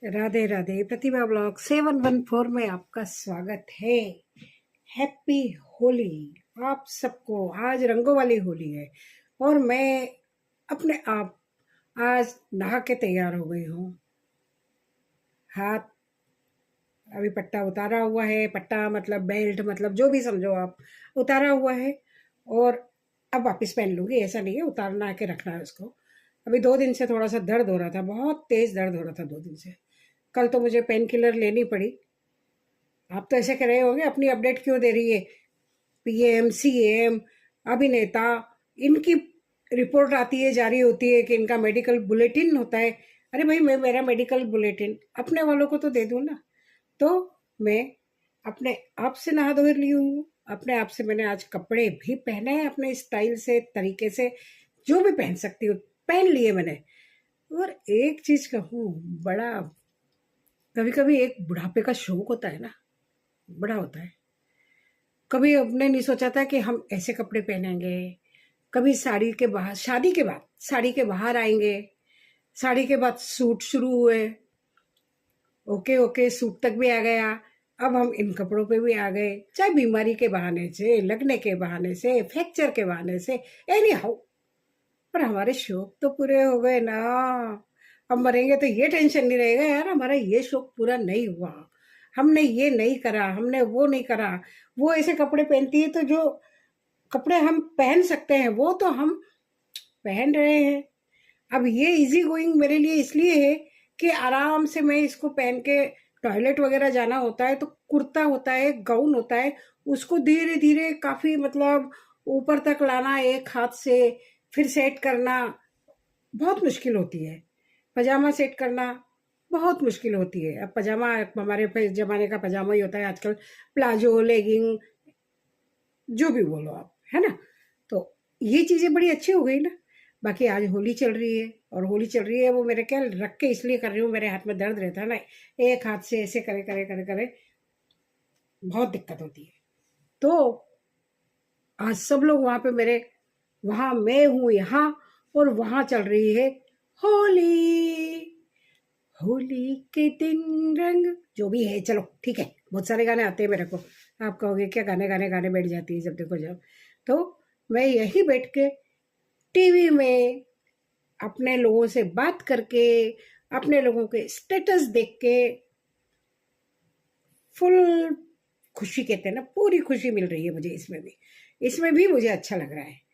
राधे राधे। प्रतिभा blog 714 में आपका स्वागत है। हैप्पी होली आप सबको। आज रंगों वाली होली है और मैं अपने आप आज नहा के तैयार हो गई हूँ। हाथ अभी पट्टा उतारा हुआ है, पट्टा मतलब बेल्ट मतलब जो भी समझो आप, उतारा हुआ है और अब वापस पहन लूँगी। ऐसा नहीं है, उतारना के रखना है उसको। अभी 2 दिन से थोड़ा सा दर्द हो रहा था, बहुत तेज़ दर्द हो रहा था 2 दिन से। कल तो मुझे पेन किलर लेनी पड़ी। आप तो ऐसे कह रहे होंगे अपनी अपडेट क्यों दे रही है, पीएम सीएम अभिनेता, इनकी रिपोर्ट आती है, जारी होती है कि इनका मेडिकल बुलेटिन होता है। अरे भाई, मैं मेरा मेडिकल बुलेटिन अपने वालों को तो दे दूँ ना। तो मैं अपने आप से नहा धो ली हूँ, अपने आप से मैंने आज कपड़े भी पहने हैं अपने स्टाइल से, तरीके से, जो भी पहन सकती हूँ पहन लिए मैंने। और एक चीज़ कहूँ, बड़ा कभी कभी एक बुढ़ापे का शौक होता है ना, बड़ा होता है। कभी अपने नहीं सोचा था कि हम ऐसे कपड़े पहनेंगे, कभी साड़ी के बाहर, शादी के बाद साड़ी के बाहर आएंगे, साड़ी के बाद सूट शुरू हुए, ओके ओके सूट तक भी आ गया, अब हम इन कपड़ों पे भी आ गए, चाहे बीमारी के बहाने से, लगने के बहाने से, फ्रैक्चर के बहाने से, एनी हाउ। पर हमारे शौक तो पूरे हो गए ना। अब मरेंगे तो ये टेंशन नहीं रहेगा यार, हमारा ये शौक पूरा नहीं हुआ, हमने ये नहीं करा, हमने वो नहीं करा। वो ऐसे कपड़े पहनती है तो जो कपड़े हम पहन सकते हैं वो तो हम पहन रहे हैं। अब ये इजी गोइंग मेरे लिए इसलिए है कि आराम से मैं इसको पहन के टॉयलेट वगैरह जाना होता है तो कुर्ता होता है, गाउन होता है, उसको धीरे धीरे काफ़ी मतलब ऊपर तक लाना एक हाथ से, फिर सेट करना बहुत मुश्किल होती है। पजामा सेट करना बहुत मुश्किल होती है। अब पजामा हमारे ज़माने का पजामा ही होता है आजकल, प्लाजो, लेगिंग, जो भी बोलो आप, है ना। तो ये चीज़ें बड़ी अच्छी हो गई ना। बाकी आज होली चल रही है और होली चल रही है वो मेरे क्या रख के इसलिए कर रही हूँ, मेरे हाथ में दर्द रहता है ना, एक हाथ से ऐसे करे करे करे करे बहुत दिक्कत होती है। तो आज सब लोग वहाँ पे मेरे, वहाँ मैं हूँ यहाँ, और वहाँ चल रही है होली। होली के दिन रंग, जो भी है, चलो ठीक है, बहुत सारे गाने आते हैं मेरे को। आप कहोगे क्या गाने गाने गाने बैठ जाती है जब देखो जब। तो मैं यही बैठ के टीवी में अपने लोगों से बात करके, अपने लोगों के स्टेटस देख के फुल खुशी, कहते हैं ना, पूरी खुशी मिल रही है मुझे। इसमें भी मुझे अच्छा लग रहा है।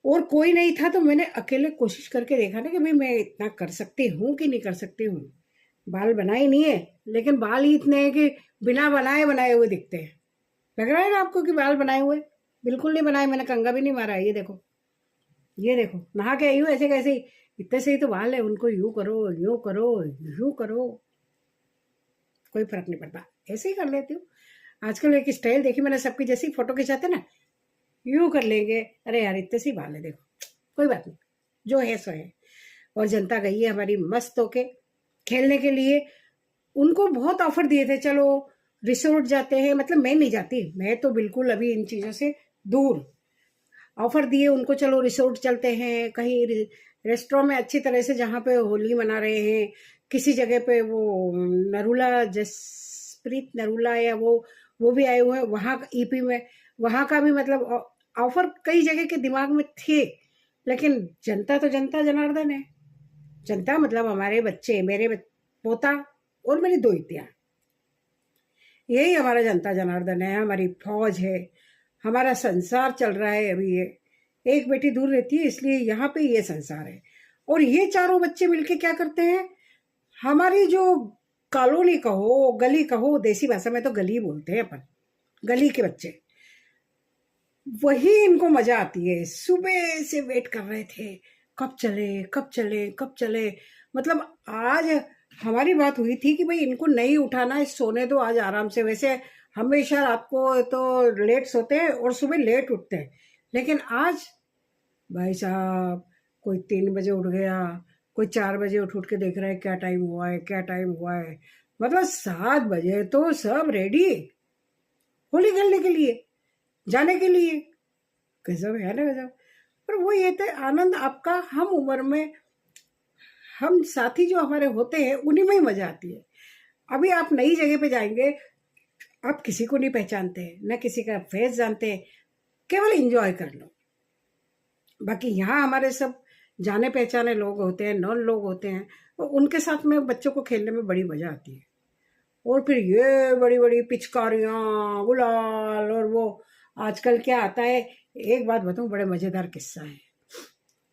और कोई नहीं था तो मैंने अकेले कोशिश करके देखा ना कि भाई मैं इतना कर सकती हूँ कि नहीं कर सकती हूँ। बाल बनाए नहीं है, लेकिन बाल ही इतने हैं कि बिना बनाए बनाए हुए दिखते हैं। लग रहा है ना आपको कि बाल बनाए हुए? बिल्कुल नहीं बनाए, मैंने कंघा भी नहीं मारा है। ये देखो नहा के आई हूँ ऐसे कैसे ही, इतने से ही तो बाल है, उनको यूं करो, यूं करो, यूं करो, कोई फर्क नहीं पड़ता, ऐसे ही कर लेती हूँ। आजकल एक स्टाइल देखी मैंने, सबकी जैसी फोटो खिंचाते ना, यूं कर लेंगे। अरे यार इतने से ही बाल है, देखो कोई बात नहीं, जो है सो है। और जनता गई है हमारी मस्त होके खेलने के लिए। उनको बहुत ऑफर दिए थे, चलो रिसोर्ट जाते हैं, मतलब मैं नहीं जाती, मैं तो बिल्कुल अभी इन चीज़ों से दूर। ऑफर दिए उनको, चलो रिसोर्ट चलते हैं, कहीं रेस्टोरेंट में अच्छी तरह से, जहाँ पे होली मना रहे हैं, किसी जगह पे वो नरूला, जसप्रीत नरूला या वो भी आए हुए हैं वहाँ ईपी में, वहाँ का भी मतलब ऑफर कई जगह के दिमाग में थे। लेकिन जनता तो जनता जनार्दन है। जनता मतलब हमारे बच्चे, मेरे पोता और मेरी दो इतियाँ, यही हमारा जनता जनार्दन है, हमारी फौज है, हमारा संसार चल रहा है। अभी ये एक बेटी दूर रहती है इसलिए यहाँ पे ये संसार है। और ये चारों बच्चे मिलके क्या करते हैं, हमारी जो कॉलोनी कहो, गली कहो, देसी भाषा में तो गली बोलते हैं अपन, गली के बच्चे, वही इनको मजा आती है। सुबह से वेट कर रहे थे, कब चले कब चले कब चले। मतलब आज हमारी बात हुई थी कि भाई इनको नहीं उठाना है, सोने दो आज आराम से। वैसे हमेशा रात को तो लेट सोते हैं और सुबह लेट उठते हैं, लेकिन आज भाई साहब कोई 3 बजे उठ गया, कोई 4 बजे उठ के देख रहा है क्या टाइम हुआ है, क्या टाइम हुआ है। मतलब 7 बजे तो सब रेडी होली खेलने के लिए, जाने के लिए। गजब है ना, गजब। पर वो ये थे आनंद आपका हम उम्र में, हम साथी जो हमारे होते हैं उन्हीं में ही मजा आती है। अभी आप नई जगह पे जाएंगे, आप किसी को नहीं पहचानते, न किसी का फेस जानते, केवल एंजॉय कर लो। बाकी यहाँ हमारे सब जाने पहचाने लोग होते हैं, नॉन लोग होते हैं, तो उनके साथ में बच्चों को खेलने में बड़ी मजा आती है। और फिर ये बड़ी बड़ी पिचकारियाँ, गुलाल, और वो आजकल क्या आता है, एक बात बताऊं, बड़े मजेदार किस्सा है।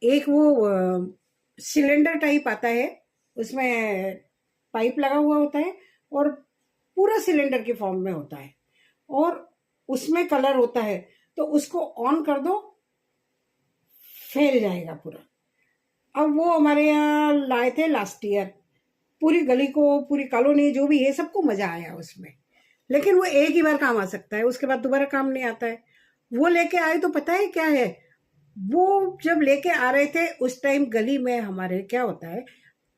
एक वो सिलेंडर टाइप आता है, उसमें पाइप लगा हुआ होता है और पूरा सिलेंडर की फॉर्म में होता है और उसमें कलर होता है, तो उसको ऑन कर दो, फैल जाएगा पूरा। अब वो हमारे यहाँ लाए थे लास्ट ईयर, पूरी गली को, पूरी कॉलोनी जो भी है सबको मजा आया उसमें। लेकिन वो एक ही बार काम आ सकता है, उसके बाद दोबारा काम नहीं आता है। वो लेके आए तो पता है क्या है, वो जब लेके आ रहे थे उस टाइम गली में हमारे क्या होता है,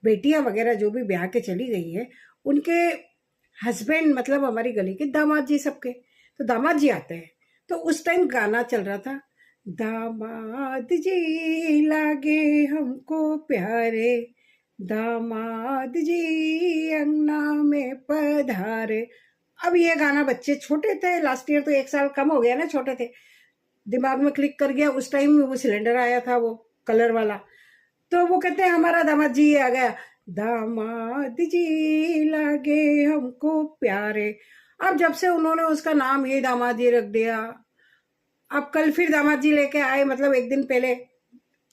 बेटियां वगैरह जो भी ब्याह के चली गई है, उनके हस्बैंड, मतलब हमारी गली के दामाद जी सबके, तो दामाद जी आते हैं। तो उस टाइम गाना चल रहा था, दामाद जी लागे हमको प्यारे, दामाद जी अंगना में पधारे। अब ये गाना, बच्चे छोटे थे, लास्ट ईयर तो 1 साल कम हो गया ना, छोटे थे, दिमाग में क्लिक कर गया। उस टाइम वो सिलेंडर आया था, वो कलर वाला, तो वो कहते हैं हमारा दामाद जी आ गया, दामाद जी लागे हमको प्यारे। अब जब से उन्होंने उसका नाम ही दामाद जी रख दिया, अब कल फिर दामाद जी लेके आए, मतलब 1 दिन पहले,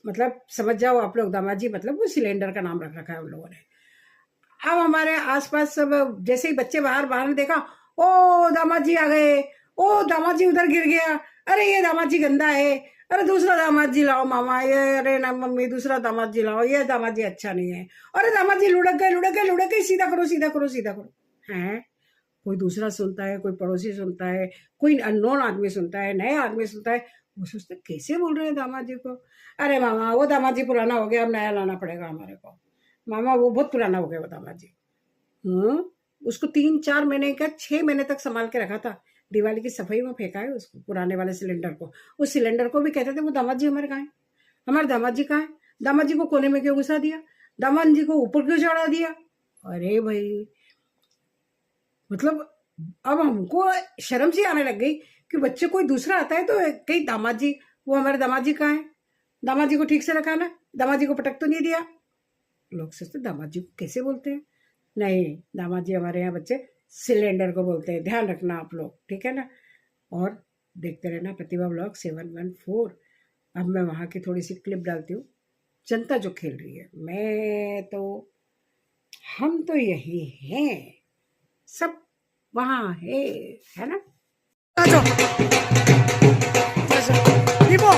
मतलब समझ जाओ आप लोग, दामाद जी मतलब वो सिलेंडर का नाम रख रखा है उन लोगों ने। अब हमारे आसपास सब, जैसे ही बच्चे बाहर ने देखा, ओ दामाद जी आ गए, ओ दामाद जी उधर गिर गया, अरे ये दामाद जी गंदा है, अरे दूसरा दामाद जी लाओ मामा, ये अरे ना मम्मी दूसरा दामाद जी लाओ, ये दामाद जी अच्छा नहीं है, अरे दामाद जी लुढ़क गए, सीधा करो सीधा करो सीधा करो। हैं, कोई दूसरा सुनता है, कोई पड़ोसी सुनता है, कोई अननोन आदमी सुनता है, नया आदमी सुनता है, वो सोचते कैसे बोल रहे हैं दामाद जी को। अरे मामा वो दामाद जी पुराना हो गया, अब नया लाना पड़ेगा हमारे को, मामा वो बहुत पुराना हो गया वो दामाद जी। उसको 3-4 महीने का 6 महीने तक संभाल के रखा था, दिवाली की सफाई में फेंका है उसको, पुराने वाले सिलेंडर को। उस सिलेंडर को भी कहते थे वो दामाद जी हमारे कहाँ है, हमारे दामाद जी कहाँ है, दामाद जी को कोने में क्यों घुसा दिया, दामाद जी को ऊपर क्यों चढ़ा दिया। अरे भाई, मतलब अब हमको शर्म सी आने लग गई कि बच्चे कोई दूसरा आता है तो कहीं दामाद जी, वो हमारे दामाद जी कहाँ है, दामाद जी को ठीक से रखा ना, दामाद जी को पटक तो नहीं दिया। लोग सोचते दामाद जी को कैसे बोलते हैं, नहीं, दामाद जी हमारे यहाँ बच्चे सिलेंडर को बोलते हैं, ध्यान रखना आप लोग, ठीक है ना। और देखते रहना प्रतिभा ब्लॉग 714। अब मैं वहाँ की थोड़ी सी क्लिप डालती हूँ, जनता जो खेल रही है, मैं तो, हम तो यही हैं, सब वहाँ है ना। दीपो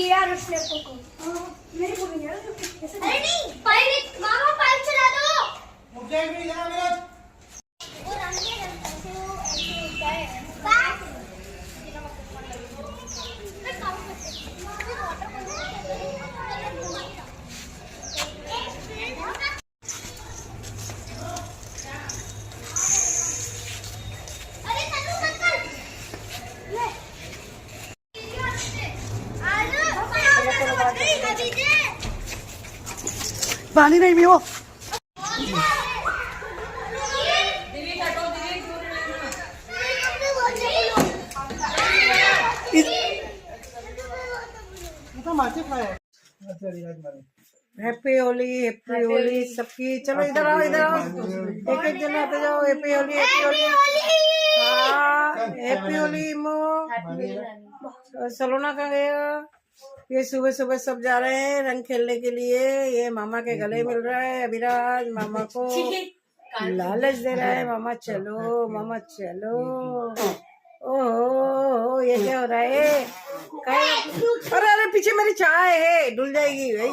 यार उसने को नहीं बोलेंगे यार, कैसे अरे नहीं पाइप मामा पाइप चला दो मुझे भी जाना मेरा। वो रंग के ऐसे वो ऐसे होता है बात मैं काम करते हैं वाटर अरे तनु मत कर ले पानी नहीं पियो। हैप्पी होली सबकी। चलो इधर आओ एक एक जन आते जाओ। हैप्पी होली हाँ हैप्पी होली मो। सलोना कहाँ गया? ये सुबह सुबह सब जा रहे हैं रंग खेलने के लिए। ये मामा के गले मिल रहा है अभिराज, मामा को लालच दे रहा है। मामा चलो मामा चलो। ओहो ये क्या हो रहा है? अरे अरे पीछे मेरी चाय है, डुल जाएगी भाई।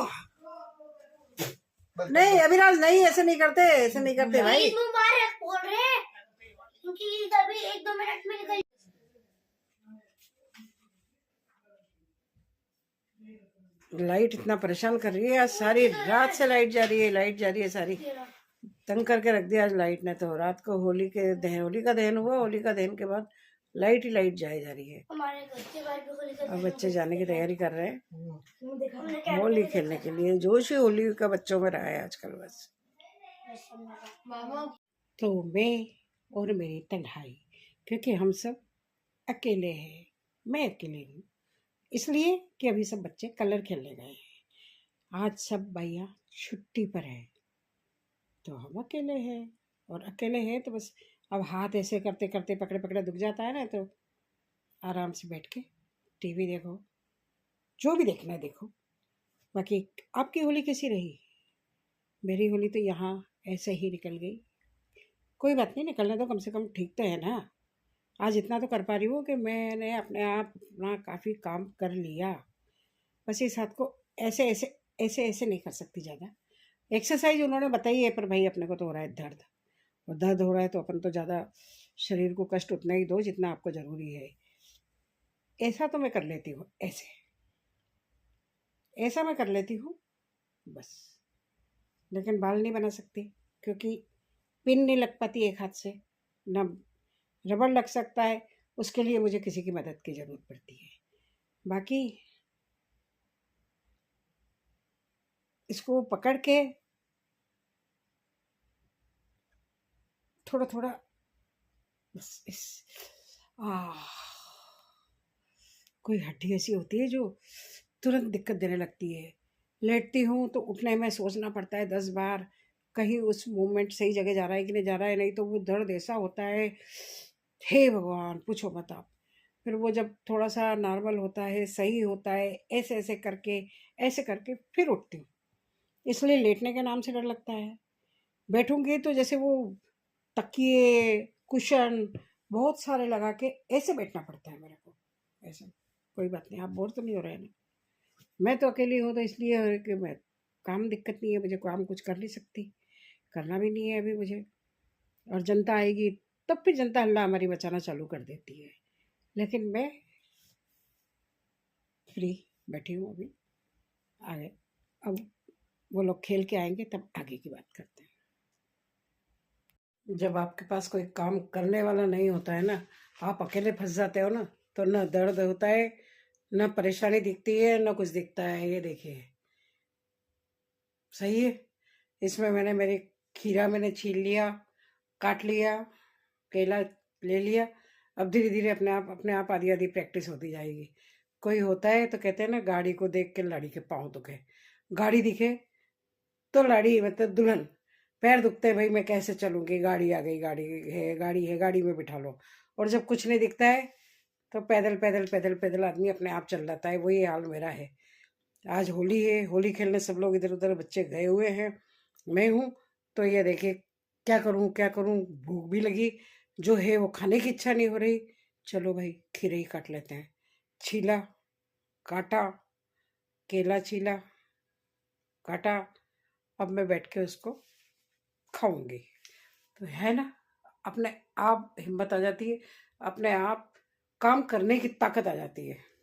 नहीं अभिराज नहीं, ऐसे नहीं करते, ऐसे नहीं करते भाई। मुबारक बोल रहे क्योंकि तभी 1-2 मिनट में निकल। लाइट इतना परेशान कर रही है आज, सारी रात से लाइट जा रही है सारी। तंग करके रख दिया आज लाइट ने तो। रात को होली का दहन हुआ, होली का दहन के बाद लाइट ही लाइट जा रही है। हमारे बच्चे होली का अब बच्चे जाने की तैयारी कर रहे हैं होली खेलने के लिए। जोश ही होली का बच्चों में रहा है आजकल बस। तो मैं और मेरी तन्हाई, क्योंकि हम सब अकेले हैं। मैं अकेले हूँ इसलिए कि अभी सब बच्चे कलर खेलने गए हैं। आज सब भैया छुट्टी पर है तो हम अकेले हैं। और अकेले हैं तो बस अब हाथ ऐसे करते करते पकड़े पकड़े दुख जाता है ना, तो आराम से बैठ के टीवी देखो, जो भी देखना है देखो। बाकी आपकी होली कैसी रही? मेरी होली तो यहाँ ऐसे ही निकल गई। कोई बात नहीं, निकलने तो कम से कम ठीक तो है ना। आज इतना तो कर पा रही हूँ कि मैंने अपने आप अपना काफ़ी काम कर लिया। बस इस हाथ को ऐसे ऐसे ऐसे ऐसे नहीं कर सकती ज़्यादा। एक्सरसाइज उन्होंने बताई है, पर भाई अपने को तो हो रहा है दर्द, और दर्द हो रहा है तो अपन तो ज़्यादा शरीर को कष्ट उतना ही दो जितना आपको ज़रूरी है। ऐसा तो मैं कर लेती हूँ, ऐसा मैं कर लेती हूँ बस। लेकिन बाल नहीं बना सकती क्योंकि पिन नहीं लग पाती एक हाथ से, ना रबड़ लग सकता है। उसके लिए मुझे किसी की मदद की ज़रूरत पड़ती है। बाकी इसको पकड़ के थोड़ा थोड़ा बस कोई हड्डी ऐसी होती है जो तुरंत दिक्कत देने लगती है। लेटती हूँ तो उठने में सोचना पड़ता है 10 बार कहीं उस मूवमेंट सही जगह जा रहा है कि नहीं जा रहा है, नहीं तो वो दर्द ऐसा होता है, हे भगवान पूछो मत आप। फिर वो जब थोड़ा सा नॉर्मल होता है, सही होता है, ऐसे ऐसे करके फिर उठती हूँ। इसलिए लेटने के नाम से डर लगता है। बैठूंगी तो जैसे वो तकिए कुशन बहुत सारे लगा के ऐसे बैठना पड़ता है मेरे को। ऐसे कोई बात नहीं, आप बोर तो नहीं हो रहे हैं ना? मैं तो अकेली हूँ तो इसलिए है कि मैं काम दिक्कत नहीं है, मुझे काम कुछ कर नहीं सकती, करना भी नहीं है अभी मुझे। और जनता आएगी तब फिर जनता हल्ला हमारी मचाना चालू कर देती है। लेकिन मैं फ्री बैठी हूँ अभी। आगे अब वो लोग खेल के आएंगे तब आगे की बात करते हैं। जब आपके पास कोई काम करने वाला नहीं होता है ना, आप अकेले फंस जाते हो ना, तो ना दर्द होता है, ना परेशानी दिखती है, ना कुछ दिखता है। ये देखिए सही है। इसमें मेरी खीरा मैंने छील लिया, काट लिया, केला ले लिया। अब धीरे धीरे अपने आप आधी आधी प्रैक्टिस होती जाएगी। कोई होता है तो कहते हैं ना, गाड़ी को देख के लाड़ी के पाँव दुखे। गाड़ी दिखे तो लाड़ी मतलब दुल्हन, पैर दुखते हैं भाई मैं कैसे चलूँगी, गाड़ी आ गई, गाड़ी है गाड़ी में बिठा लो। और जब कुछ नहीं दिखता है तो पैदल पैदल पैदल पैदल आदमी अपने आप चल जाता है। वही हाल मेरा है। आज होली है, होली खेलने सब लोग इधर उधर बच्चे गए हुए हैं, मैं हूँ तो ये देखिए क्या करूँ क्या करूँ। भूख भी लगी, जो है वो खाने की इच्छा नहीं हो रही। चलो भाई खीरे ही काट लेते हैं। छीला, काटा, केला छीला, काटा, अब मैं बैठ के उसको खाऊंगी। तो है ना, अपने आप हिम्मत आ जाती है, अपने आप काम करने की ताकत आ जाती है।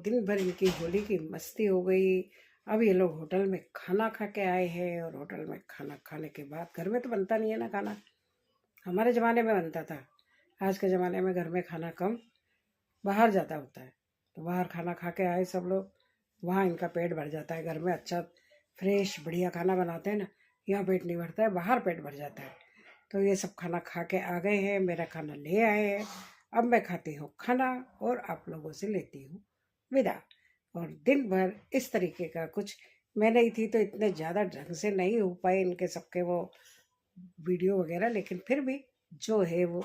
दिन भर इनकी होली की मस्ती हो गई। अब ये लोग होटल में खाना खा के आए हैं, और होटल में खाना खाने के बाद, घर में तो बनता नहीं है ना खाना, हमारे ज़माने में बनता था। आज के ज़माने में घर में खाना कम, बाहर ज़्यादा होता है। तो बाहर खाना खा के आए सब लोग, वहाँ इनका पेट भर जाता है। घर में अच्छा फ्रेश बढ़िया खाना बनाते हैं ना, यहाँ पेट नहीं भरता है, बाहर पेट भर जाता है। तो ये सब खाना खा के आ गए हैं, मेरा खाना ले आए हैं। अब मैं खाती हूँ खाना और आप लोगों से लेती हूँ विदा। और दिन भर इस तरीके का कुछ, मैं नहीं थी तो इतने ज़्यादा ढंग से नहीं हो पाए इनके सबके वो वीडियो वगैरह, लेकिन फिर भी जो है वो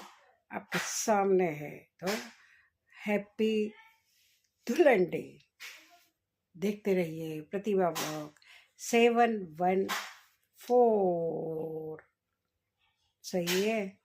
आपके सामने है। तो हैप्पी दुल्हन डे। देखते रहिए प्रतिभा ब्लॉग 714। सही है।